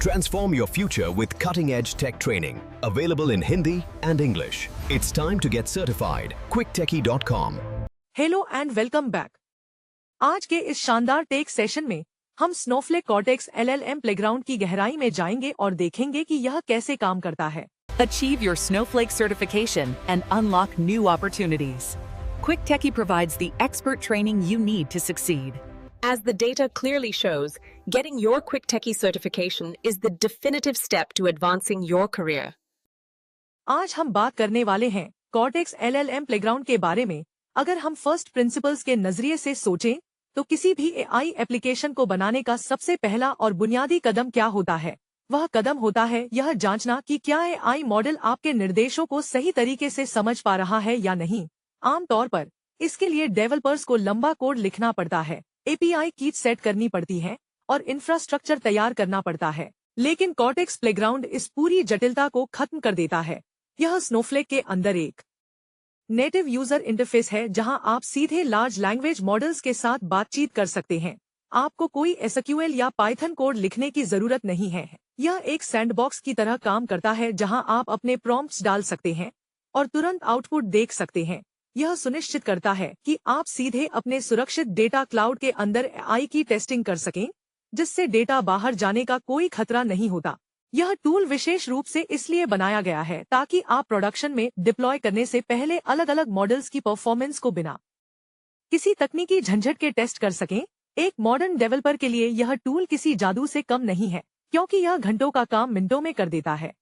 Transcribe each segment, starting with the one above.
Transform your future with cutting-edge tech training, available in Hindi and English. It's time to get certified. quicktechie.com. Hello and welcome back. आज के इस शानदार take session में हम Snowflake cortex LLM playground की गहराई में जाएंगे और देखेंगे कि यह कैसे काम करता है। Achieve your Snowflake certification and unlock new opportunities. Quick Techie provides the expert training you need to succeed. As the data clearly shows, getting your Quick Techie certification is the definitive step to advancing your career. आज हम बात करने वाले हैं cortex LLM playground के बारे में। अगर हम फर्स्ट प्रिंसिपल्स के नजरिए से सोचें तो किसी भी AI एप्लीकेशन को बनाने का सबसे पहला और बुनियादी कदम क्या होता है? वह कदम होता है यह जांचना कि क्या AI मॉडल आपके निर्देशों को सही तरीके से समझ पा रहा है या नहीं। आमतौर पर इसके लिए डेवलपर्स को लंबा कोड लिखना पड़ता है, API कीज सेट करनी पड़ती है और इंफ्रास्ट्रक्चर तैयार करना पड़ता है। लेकिन कॉर्टेक्स प्लेग्राउंड इस पूरी जटिलता को खत्म कर देता है। यह स्नोफ्लेक के अंदर एक नेटिव यूजर इंटरफेस है जहां आप सीधे लार्ज लैंग्वेज मॉडल्स के साथ बातचीत कर सकते हैं। आपको कोई SQL या पाइथन कोड लिखने की जरूरत नहीं है। यह एक सैंडबॉक्स की तरह काम करता है जहां आप अपने प्रॉम्प्ट्स डाल सकते हैं और तुरंत आउटपुट देख सकते हैं। यह सुनिश्चित करता है कि आप सीधे अपने सुरक्षित डेटा क्लाउड के अंदर AI की टेस्टिंग कर सकें, जिससे डेटा बाहर जाने का कोई खतरा नहीं होता। यह टूल विशेष रूप से इसलिए बनाया गया है ताकि आप प्रोडक्शन में डिप्लॉय करने से पहले अलग अलग मॉडल्स की परफॉर्मेंस को बिना किसी तकनीकी झंझट के टेस्ट कर सकें। एक मॉडर्न डेवलपर के लिए यह टूल किसी जादू से कम नहीं है, क्योंकि यह घंटों का काम मिनटों में कर देता है।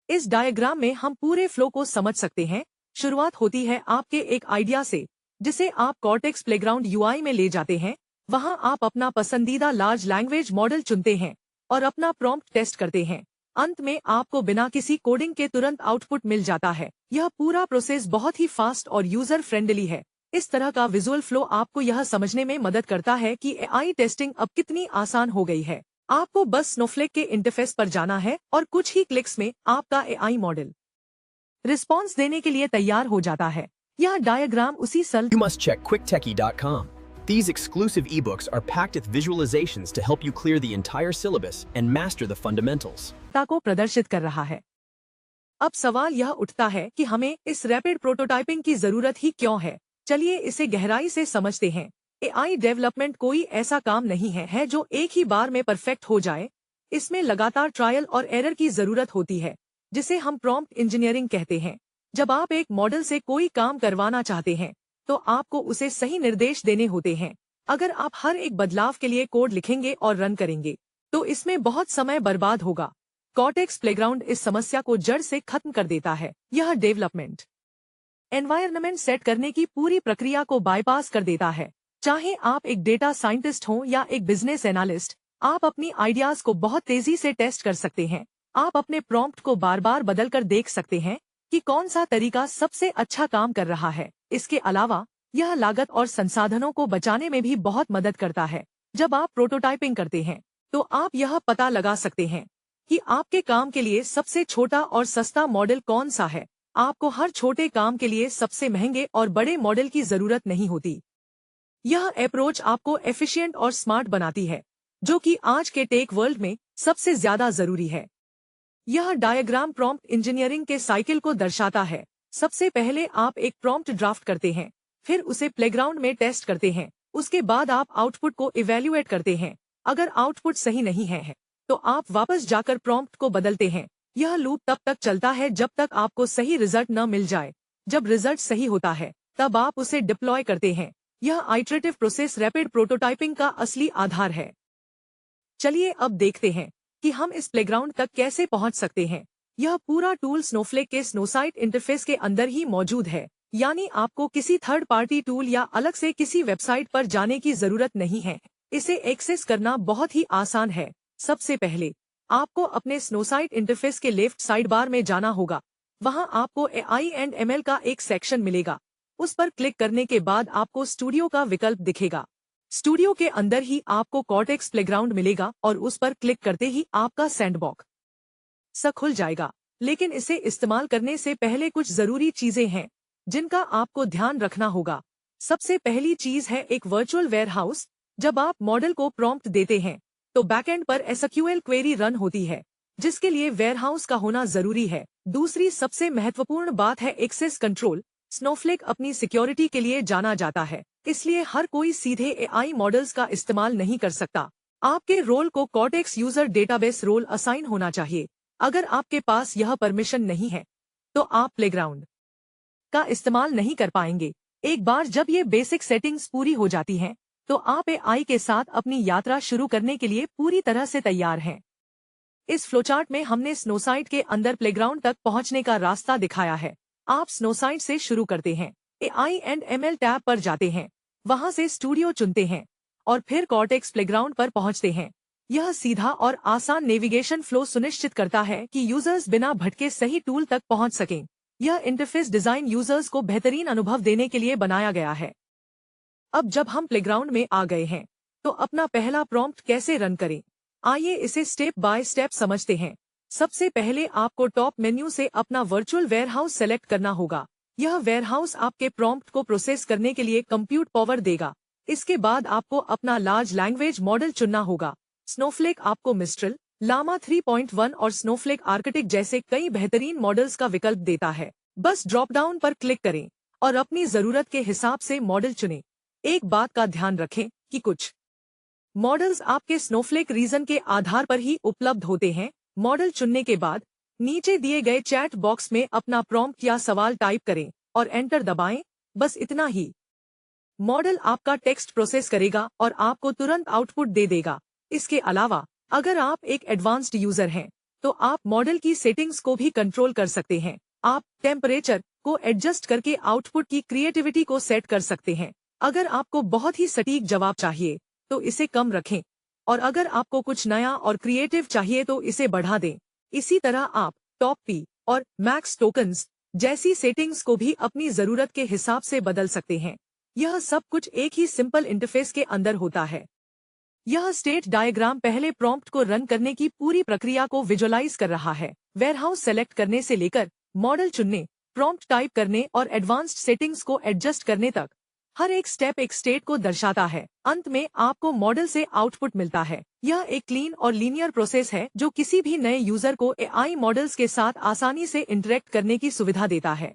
इस डायग्राम में हम पूरे फ्लो को समझ सकते हैं। शुरुआत होती है आपके एक आइडिया से, जिसे आप कॉर्टेक्स प्लेग्राउंड UI में ले जाते हैं। वहां आप अपना पसंदीदा लार्ज लैंग्वेज मॉडल चुनते हैं और अपना प्रॉम्प्ट टेस्ट करते हैं। अंत में आपको बिना किसी कोडिंग के तुरंत आउटपुट मिल जाता है। यह पूरा प्रोसेस बहुत ही फास्ट और यूजर फ्रेंडली है। इस तरह का विजुअल फ्लो आपको यह समझने में मदद करता है कि AI टेस्टिंग अब कितनी आसान हो गई है। आपको बस स्नोफ्लेक के इंटरफेस पर जाना है और कुछ ही क्लिक्स में आपका AI मॉडल रिस्पॉन्स देने के लिए तैयार हो जाता है। यह डायग्राम उसी You must check quicktechie.com. These exclusive ebooks are packed with visualizations to help you clear the entire syllabus and master the fundamentals. को प्रदर्शित कर रहा है। अब सवाल यह उठता है कि हमें इस रैपिड प्रोटोटाइपिंग की जरूरत ही क्यों है। चलिए इसे गहराई से समझते हैं। AI डेवलपमेंट कोई ऐसा काम नहीं है जो एक ही बार में परफेक्ट हो जाए। इसमें लगातार ट्रायल और एरर की जरूरत होती है, जिसे हम प्रॉम्प्ट इंजीनियरिंग कहते हैं। जब आप एक मॉडल से कोई काम करवाना चाहते हैं तो आपको उसे सही निर्देश देने होते हैं। अगर आप हर एक बदलाव के लिए कोड लिखेंगे और रन करेंगे तो इसमें बहुत समय बर्बाद होगा। कॉर्टेक्स प्लेग्राउंड इस समस्या को जड़ से खत्म कर देता है। यह डेवलपमेंट एनवायरनमेंट सेट करने की पूरी प्रक्रिया को बाईपास कर देता है। चाहे आप एक डेटा साइंटिस्ट हो या एक बिजनेस एनालिस्ट, आप अपनी आइडियाज को बहुत तेजी से टेस्ट कर सकते हैं। आप अपने प्रॉम्प्ट को बार बार बदलकर देख सकते हैं कि कौन सा तरीका सबसे अच्छा काम कर रहा है। इसके अलावा यह लागत और संसाधनों को बचाने में भी बहुत मदद करता है। जब आप प्रोटोटाइपिंग करते हैं तो आप यह पता लगा सकते हैं कि आपके काम के लिए सबसे छोटा और सस्ता मॉडल कौन सा है। आपको हर छोटे काम के लिए सबसे महंगे और बड़े मॉडल की जरूरत नहीं होती। यह अप्रोच आपको एफिशिएंट और स्मार्ट बनाती है, जो कि आज के टेक वर्ल्ड में सबसे ज्यादा जरूरी है। यह डायग्राम प्रॉम्प्ट इंजीनियरिंग के साइकिल को दर्शाता है। सबसे पहले आप एक प्रॉम्प्ट ड्राफ्ट करते हैं, फिर उसे प्लेग्राउंड में टेस्ट करते हैं। उसके बाद आप आउटपुट को इवैल्यूएट करते हैं। अगर आउटपुट सही नहीं है तो आप वापस जाकर प्रॉम्प्ट को बदलते हैं। यह लूप तब तक चलता है जब तक आपको सही रिजल्ट न मिल जाए। जब रिजल्ट सही होता है तब आप उसे डिप्लॉय करते हैं। यह आइटरेटिव प्रोसेस रैपिड प्रोटोटाइपिंग का असली आधार है। चलिए अब देखते हैं कि हम इस प्लेग्राउंड तक कैसे पहुंच सकते हैं। यह पूरा टूल स्नोफ्लेक के स्नोसाइट इंटरफेस के अंदर ही मौजूद है, यानी आपको किसी थर्ड पार्टी टूल या अलग से किसी वेबसाइट पर जाने की जरूरत नहीं है। इसे एक्सेस करना बहुत ही आसान है। सबसे पहले आपको अपने स्नोसाइट इंटरफेस के लेफ्ट साइड बार में जाना होगा। वहां आपको AI एंड ML का एक सेक्शन मिलेगा। उस पर क्लिक करने के बाद आपको स्टूडियो का विकल्प दिखेगा। स्टूडियो के अंदर ही आपको कॉर्टेक्स प्लेग्राउंड मिलेगा और उस पर क्लिक करते ही आपका सैंडबॉक्स खुल जाएगा। लेकिन इसे इस्तेमाल करने से पहले कुछ जरूरी चीजें हैं जिनका आपको ध्यान रखना होगा। सबसे पहली चीज है एक वर्चुअल वेयरहाउस। जब आप मॉडल को प्रॉम्प्ट देते हैं तो तो बैकएंड पर एसक्यूएल क्वेरी रन होती है, जिसके लिए वेयरहाउस का होना जरूरी है। दूसरी सबसे महत्वपूर्ण बात है एक्सेस कंट्रोल। स्नोफ्लेक अपनी सिक्योरिटी के लिए जाना जाता है, इसलिए हर कोई सीधे एआई मॉडल्स का इस्तेमाल नहीं कर सकता। आपके रोल को cortex user database role assign होना चाहिए। अगर आपके पास यह परमिशन नहीं है, तो आप प्लेग्राउंड का इस्तेमाल नहीं कर पाएंगे। एक बार जब ये बेसिक सेटिंग्स पूरी हो जाती हैं, तो आप एआई के साथ अपनी यात्रा शुरू करने के लिए पूरी तरह से तैयार हैं। इस फ्लोचार्ट में हमने स्नोसाइट के अंदर प्लेग्राउंड तक पहुंचने का रास्ता दिखाया है। आप स्नोसाइट से शुरू करते हैं, एआई एंड एमएल टैब पर जाते हैं, वहां से स्टूडियो चुनते हैं और फिर कॉर्टेक्स प्लेग्राउंड पर पहुंचते हैं। यह सीधा और आसान नेविगेशन फ्लो सुनिश्चित करता है कि यूजर्स बिना भटके सही टूल तक पहुंच सकें। यह इंटरफेस डिजाइन यूजर्स को बेहतरीन अनुभव देने के लिए बनाया गया है। अब जब हम प्लेग्राउंड में आ गए हैं, तो अपना पहला प्रॉम्प्ट कैसे रन करें, आइए इसे स्टेप बाय स्टेप समझते हैं। सबसे पहले आपको टॉप मेन्यू से अपना वर्चुअल वेयरहाउस सेलेक्ट करना होगा। यह वेयरहाउस आपके प्रॉम्प्ट को प्रोसेस करने के लिए कंप्यूट पावर देगा। इसके बाद आपको अपना लार्ज लैंग्वेज मॉडल चुनना होगा। स्नोफ्लेक आपको मिस्ट्रल, लामा 3.1 और स्नोफ्लेक आर्किटेक्ट जैसे कई बेहतरीन मॉडल्स का विकल्प देता है। बस ड्रॉप डाउन पर क्लिक करें और अपनी जरूरत के हिसाब से मॉडल चुनें। एक बात का ध्यान रखें कि कुछ मॉडल्स आपके स्नोफ्लेक रीजन के आधार पर ही उपलब्ध होते हैं। मॉडल चुनने के बाद नीचे दिए गए चैट बॉक्स में अपना प्रॉम्प्ट या सवाल टाइप करें और एंटर दबाएं। बस इतना ही। मॉडल आपका टेक्स्ट प्रोसेस करेगा और आपको तुरंत आउटपुट दे देगा। इसके अलावा अगर आप एक एडवांस्ड यूजर हैं, तो आप मॉडल की सेटिंग्स को भी कंट्रोल कर सकते हैं। आप टेम्परेचर को एडजस्ट करके आउटपुट की क्रिएटिविटी को सेट कर सकते हैं। अगर आपको बहुत ही सटीक जवाब चाहिए, तो इसे कम रखें, और अगर आपको कुछ नया और क्रिएटिव चाहिए तो इसे बढ़ा दें। इसी तरह आप टॉप पी और मैक्स टोकन्स जैसी सेटिंग्स को भी अपनी जरूरत के हिसाब से बदल सकते हैं। यह सब कुछ एक ही सिंपल इंटरफेस के अंदर होता है। यह स्टेट डायग्राम पहले प्रॉम्प्ट को रन करने की पूरी प्रक्रिया को विजुअलाइज कर रहा है। वेयरहाउस सेलेक्ट करने से लेकर मॉडल चुनने, प्रॉम्प्ट टाइप करने और एडवांस्ड सेटिंग्स को एडजस्ट करने तक, हर एक स्टेप एक स्टेट को दर्शाता है। अंत में आपको मॉडल से आउटपुट मिलता है। यह एक क्लीन और लीनियर प्रोसेस है जो किसी भी नए यूजर को एआई मॉडल्स के साथ आसानी से इंटरेक्ट करने की सुविधा देता है।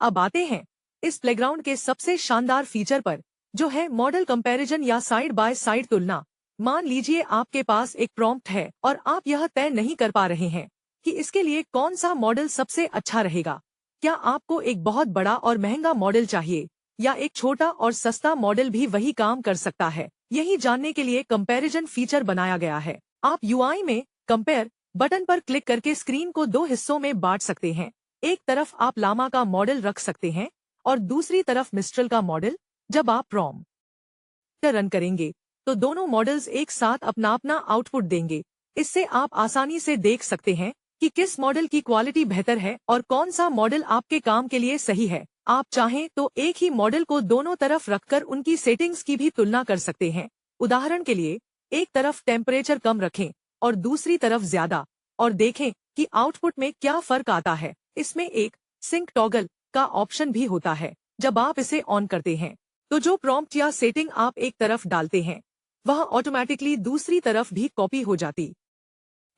अब आते हैं इस प्लेग्राउंड के सबसे शानदार फीचर पर, जो है मॉडल कंपैरिजन या साइड बाय साइड तुलना। मान लीजिए आपके पास एक प्रॉम्प्ट है और आप यह तय नहीं कर पा रहे हैं कि इसके लिए कौन सा मॉडल सबसे अच्छा रहेगा। क्या आपको एक बहुत बड़ा और महंगा मॉडल चाहिए, या एक छोटा और सस्ता मॉडल भी वही काम कर सकता है? यही जानने के लिए कंपैरिजन फीचर बनाया गया है। आप यूआई में कंपेयर बटन पर क्लिक करके स्क्रीन को दो हिस्सों में बांट सकते हैं। एक तरफ आप लामा का मॉडल रख सकते हैं और दूसरी तरफ मिस्ट्रल का मॉडल। जब आप प्रॉम्प्ट रन करेंगे, तो दोनों मॉडल्स एक साथ अपना अपना आउटपुट देंगे। इससे आप आसानी से देख सकते हैं कि किस मॉडल की क्वालिटी बेहतर है और कौन सा मॉडल आपके काम के लिए सही है। आप चाहें तो एक ही मॉडल को दोनों तरफ रखकर उनकी सेटिंग्स की भी तुलना कर सकते हैं। उदाहरण के लिए, एक तरफ टेम्परेचर कम रखें और दूसरी तरफ ज्यादा, और देखें कि आउटपुट में क्या फर्क आता है। इसमें एक सिंक टॉगल का ऑप्शन भी होता है। जब आप इसे ऑन करते हैं, तो जो प्रॉम्प्ट या सेटिंग आप एक तरफ डालते हैं, वह ऑटोमेटिकली दूसरी तरफ भी कॉपी हो जाती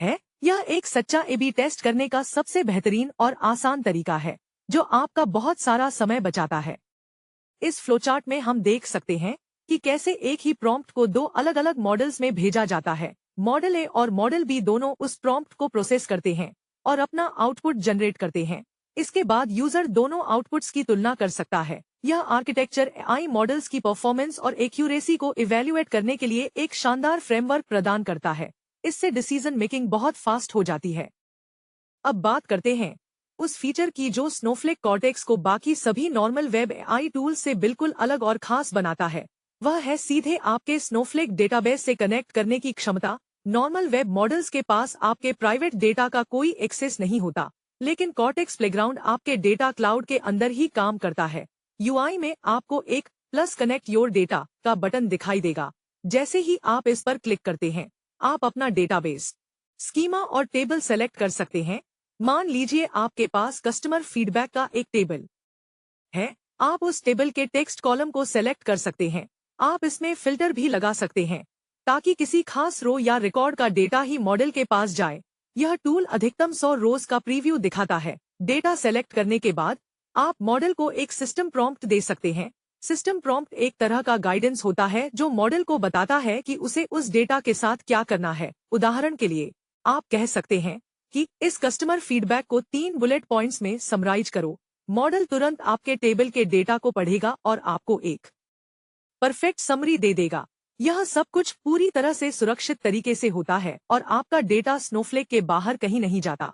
है। यह एक सच्चा ए/बी टेस्ट करने का सबसे बेहतरीन और आसान तरीका है, जो आपका बहुत सारा समय बचाता है। इस फ्लोचार्ट में हम देख सकते हैं कि कैसे एक ही प्रॉम्प्ट को दो अलग अलग मॉडल्स में भेजा जाता है। मॉडल ए और मॉडल बी दोनों उस प्रॉम्प्ट को प्रोसेस करते हैं और अपना आउटपुट जनरेट करते हैं। इसके बाद यूजर दोनों आउटपुट्स की तुलना कर सकता है। यह आर्किटेक्चर एआई मॉडल्स की परफॉर्मेंस और एक्यूरेसी को इवैल्यूएट करने के लिए एक शानदार फ्रेमवर्क प्रदान करता है। इससे डिसीजन मेकिंग बहुत फास्ट हो जाती है। अब बात करते हैं उस फीचर की जो स्नोफ्लेक कॉर्टेक्स को बाकी सभी नॉर्मल वेब एआई टूल्स से बिल्कुल अलग और खास बनाता है। वह है सीधे आपके स्नोफ्लेक डेटाबेस से कनेक्ट करने की क्षमता। नॉर्मल वेब मॉडल्स के पास आपके प्राइवेट डेटा का कोई एक्सेस नहीं होता, लेकिन कॉर्टेक्स प्लेग्राउंड आपके डेटा क्लाउड के अंदर ही काम करता है। यूआई में आपको एक प्लस कनेक्ट योर डेटा का बटन दिखाई देगा। जैसे ही आप इस पर क्लिक करते हैं, आप अपना डेटाबेस, स्कीमा और टेबल सेलेक्ट कर सकते हैं। मान लीजिए आपके पास कस्टमर फीडबैक का एक टेबल है। आप उस टेबल के टेक्स्ट कॉलम को सेलेक्ट कर सकते हैं। आप इसमें फिल्टर भी लगा सकते हैं ताकि किसी खास रो या रिकॉर्ड का डेटा ही मॉडल के पास जाए। यह टूल अधिकतम 100 रोज का प्रीव्यू दिखाता है। डेटा सेलेक्ट करने के बाद आप मॉडल को एक सिस्टम प्रॉम्प्ट दे सकते हैं। सिस्टम प्रॉम्प्ट एक तरह का गाइडेंस होता है जो मॉडल को बताता है कि उसे उस डेटा के साथ क्या करना है। उदाहरण के लिए आप कह सकते हैं कि इस कस्टमर फीडबैक को 3 बुलेट पॉइंट्स में समराइज करो। मॉडल तुरंत आपके टेबल के डेटा को पढ़ेगा और आपको एक परफेक्ट समरी दे देगा। यह सब कुछ पूरी तरह से सुरक्षित तरीके से होता है और आपका डेटा स्नोफ्लेक के बाहर कहीं नहीं जाता।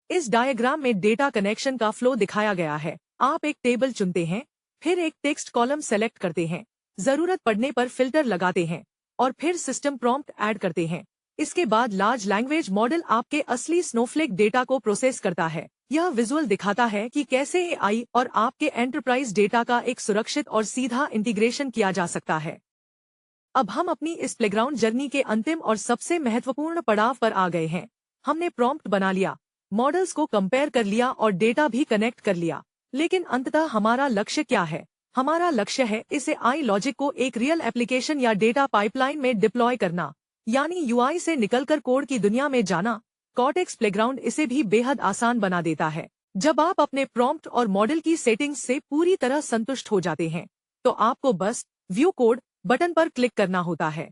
इस डायग्राम में डेटा कनेक्शन का फ्लो दिखाया गया है। आप एक टेबल चुनते हैं, फिर एक टेक्स्ट कॉलम सेलेक्ट करते हैं, जरूरत पड़ने पर फिल्टर लगाते हैं और फिर सिस्टम प्रॉम्प्ट ऐड करते हैं। इसके बाद लार्ज लैंग्वेज मॉडल आपके असली स्नोफ्लेक डेटा को प्रोसेस करता है। यह विजुअल दिखाता है कि कैसे एआई और आपके एंटरप्राइज डेटा का एक सुरक्षित और सीधा इंटीग्रेशन किया जा सकता है। अब हम अपनी इस प्लेग्राउंड जर्नी के अंतिम और सबसे महत्वपूर्ण पड़ाव पर आ गए हैं। हमने प्रॉम्प्ट बना लिया, मॉडल्स को कंपेयर कर लिया और डेटा भी कनेक्ट कर लिया। लेकिन अंततः हमारा लक्ष्य क्या है? हमारा लक्ष्य है इस एआई लॉजिक को एक रियल एप्लीकेशन या डेटा पाइपलाइन में डिप्लॉय करना, यानी यूआई से निकलकर कोड की दुनिया में जाना। कॉर्टेक्स प्लेग्राउंड इसे भी बेहद आसान बना देता है। जब आप अपने प्रॉम्प्ट और मॉडल की सेटिंग्स से पूरी तरह संतुष्ट हो जाते हैं, तो आपको बस व्यू कोड बटन पर क्लिक करना होता है।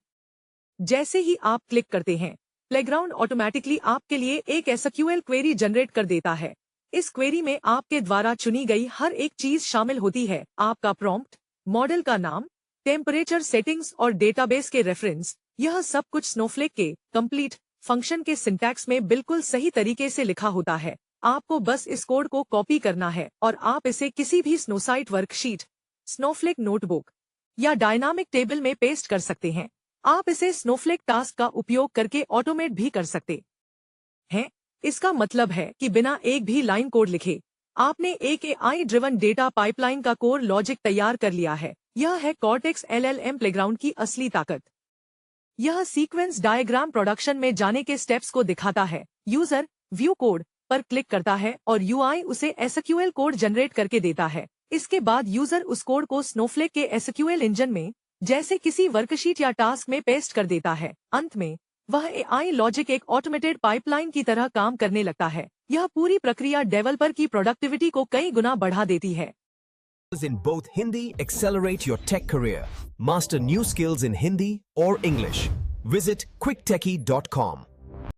जैसे ही आप क्लिक करते हैं, प्लेग्राउंड ऑटोमेटिकली आपके लिए एक एसक्यूएल क्वेरी जनरेट कर देता है। इस क्वेरी में आपके द्वारा चुनी गई हर एक चीज शामिल होती है, आपका प्रॉम्प्ट, मॉडल का नाम, टेम्परेचर सेटिंग्स और डेटाबेस के रेफरेंस। यह सब कुछ स्नोफ्लेक के कंप्लीट फंक्शन के सिंटैक्स में बिल्कुल सही तरीके से लिखा होता है। आपको बस इस कोड को कॉपी करना है और आप इसे किसी भी स्नोसाइट वर्कशीट, स्नोफ्लेक नोटबुक या डायनामिक टेबल में पेस्ट कर सकते हैं। आप इसे स्नोफ्लेक टास्क का उपयोग करके ऑटोमेट भी कर सकते हैं। इसका मतलब है कि बिना एक भी लाइन कोड लिखे आपने एक एआई ड्रिवन डेटा पाइपलाइन का कोर लॉजिक तैयार कर लिया है। यह है कॉर्टेक्स एलएलएम प्लेग्राउंड की असली ताकत। यह सीक्वेंस डायग्राम प्रोडक्शन में जाने के स्टेप्स को दिखाता है। यूजर व्यू कोड पर क्लिक करता है और यूआई उसे एसक्यूएल कोड जनरेट करके देता है। इसके बाद यूजर उस कोड को स्नोफ्लेक के एसक्यूएल इंजन में जैसे किसी वर्कशीट या टास्क में पेस्ट कर देता है। अंत में वह एआई लॉजिक एक ऑटोमेटेड पाइपलाइन की तरह काम करने लगता है। यह पूरी प्रक्रिया डेवलपर की प्रोडक्टिविटी को कई गुना बढ़ा देती है। In both Hindi, accelerate your tech career. Master new skills in Hindi or English. Visit quicktechie.com.